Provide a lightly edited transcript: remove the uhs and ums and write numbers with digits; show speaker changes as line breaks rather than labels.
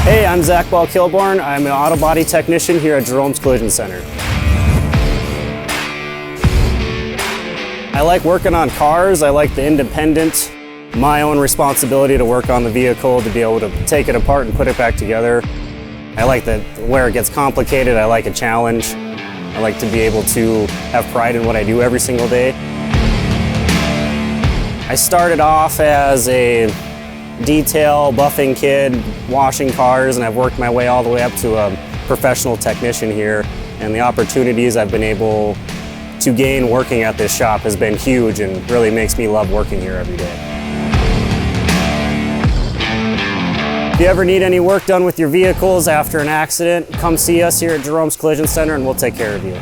Hey, I'm Ball-Kilbourne. I'm an auto body technician here at Jerome's Collision Center. I like working on cars. I like the independent, my own responsibility to work on the vehicle, to be able to take it apart and put it back together. I like where it gets complicated. I like a challenge. I like to be able to have pride in what I do every single day. I started off as a detail buffing kid, washing cars, and I've worked my way all the way up to a professional technician here. And the opportunities I've been able to gain working at this shop has been huge and really makes me love working here every day. If you ever need any work done with your vehicles after an accident, come see us here at Jerome's Collision Center and we'll take care of you.